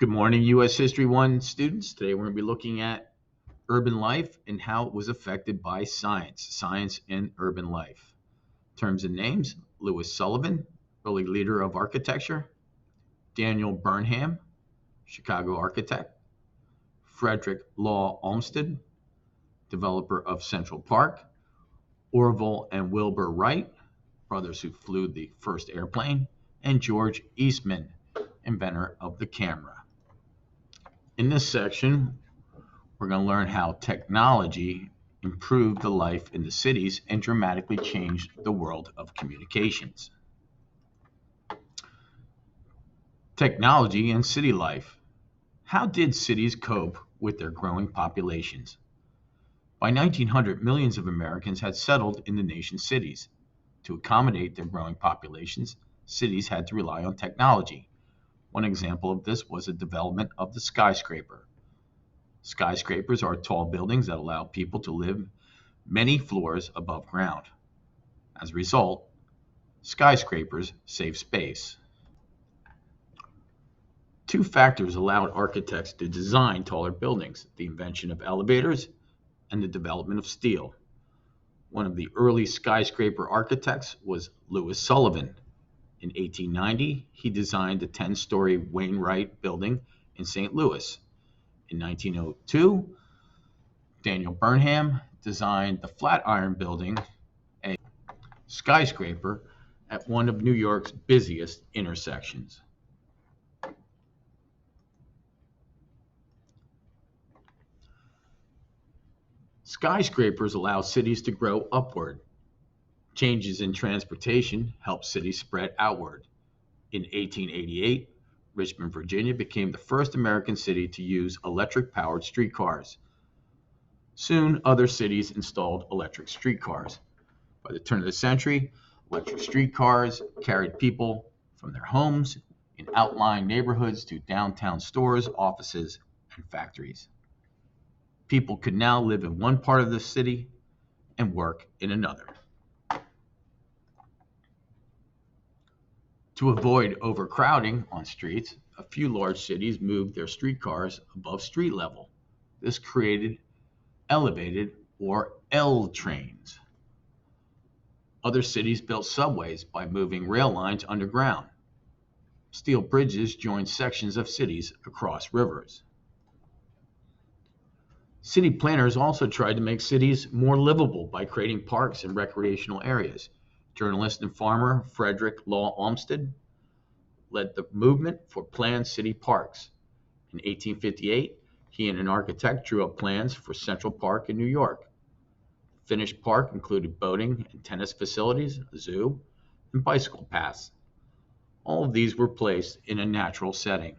Good morning, U.S. History 1 students. Today we're going to be looking at urban life and how it was affected by science and urban life. Terms and names: Louis Sullivan, early leader of architecture; Daniel Burnham, Chicago architect; Frederick Law Olmsted, developer of Central Park; Orville and Wilbur Wright, brothers who flew the first airplane; and George Eastman, inventor of the camera. In this section, we're going to learn how technology improved the life in the cities and dramatically changed the world of communications. Technology and city life. How did cities cope with their growing populations? By 1900, millions of Americans had settled in the nation's cities. To accommodate their growing populations, cities had to rely on technology. One example of this was the development of the skyscraper. Skyscrapers are tall buildings that allow people to live many floors above ground. As a result, skyscrapers save space. Two factors allowed architects to design taller buildings: the invention of elevators and the development of steel. One of the early skyscraper architects was Louis Sullivan. In 1890, he designed the 10-story Wainwright Building in St. Louis. In 1902, Daniel Burnham designed the Flatiron Building, a skyscraper at one of New York's busiest intersections. Skyscrapers allow cities to grow upward. Changes in transportation helped cities spread outward. In 1888, Richmond, Virginia became the first American city to use electric-powered streetcars. Soon, other cities installed electric streetcars. By the turn of the century, electric streetcars carried people from their homes in outlying neighborhoods to downtown stores, offices, and factories. People could now live in one part of the city and work in another. To avoid overcrowding on streets, a few large cities moved their streetcars above street level. This created elevated or L trains. Other cities built subways by moving rail lines underground. Steel bridges joined sections of cities across rivers. City planners also tried to make cities more livable by creating parks and recreational areas. Journalist and farmer Frederick Law Olmsted led the movement for planned city parks. In 1858, he and an architect drew up plans for Central Park in New York. The finished park included boating and tennis facilities, a zoo, and bicycle paths. All of these were placed in a natural setting.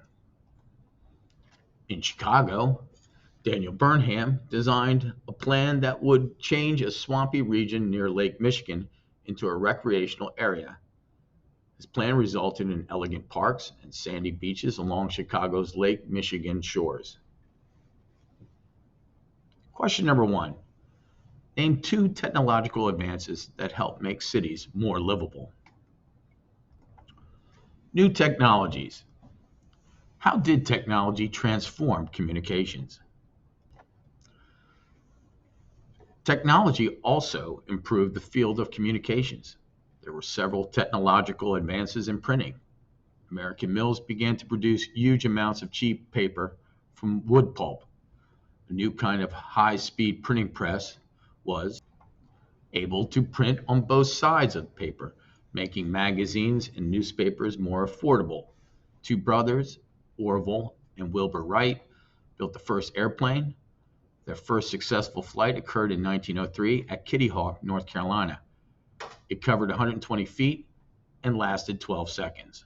In Chicago, Daniel Burnham designed a plan that would change a swampy region near Lake Michigan into a recreational area. His plan resulted in elegant parks and sandy beaches along Chicago's Lake Michigan shores. Question number 1. Name 2 technological advances that help make cities more livable. New technologies. How did technology transform communications? Technology also improved the field of communications. There were several technological advances in printing. American mills began to produce huge amounts of cheap paper from wood pulp. A new kind of high-speed printing press was able to print on both sides of paper, making magazines and newspapers more affordable. Two brothers, Orville and Wilbur Wright, built the first airplane. Their first successful flight occurred in 1903 at Kitty Hawk, North Carolina. It covered 120 feet and lasted 12 seconds.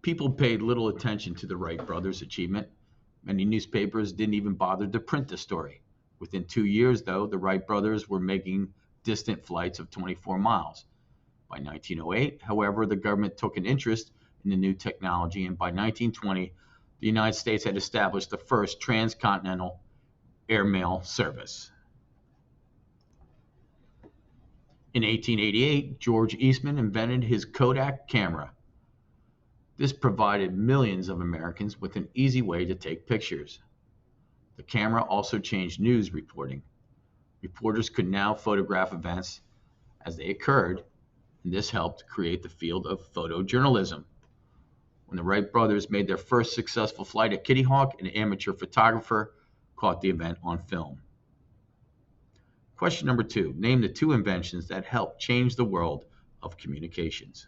People paid little attention to the Wright brothers' achievement. Many newspapers didn't even bother to print the story. Within 2 years, though, the Wright brothers were making distant flights of 24 miles. By 1908, however, the government took an interest in the new technology, and by 1920, the United States had established the first transcontinental airmail service. In 1888, George Eastman invented his Kodak camera. This provided millions of Americans with an easy way to take pictures. The camera also changed news reporting. Reporters could now photograph events as they occurred, and this helped create the field of photojournalism. When the Wright brothers made their first successful flight at Kitty Hawk, an amateur photographer caught the event on film. Question number 2. Name the 2 inventions that helped change the world of communications.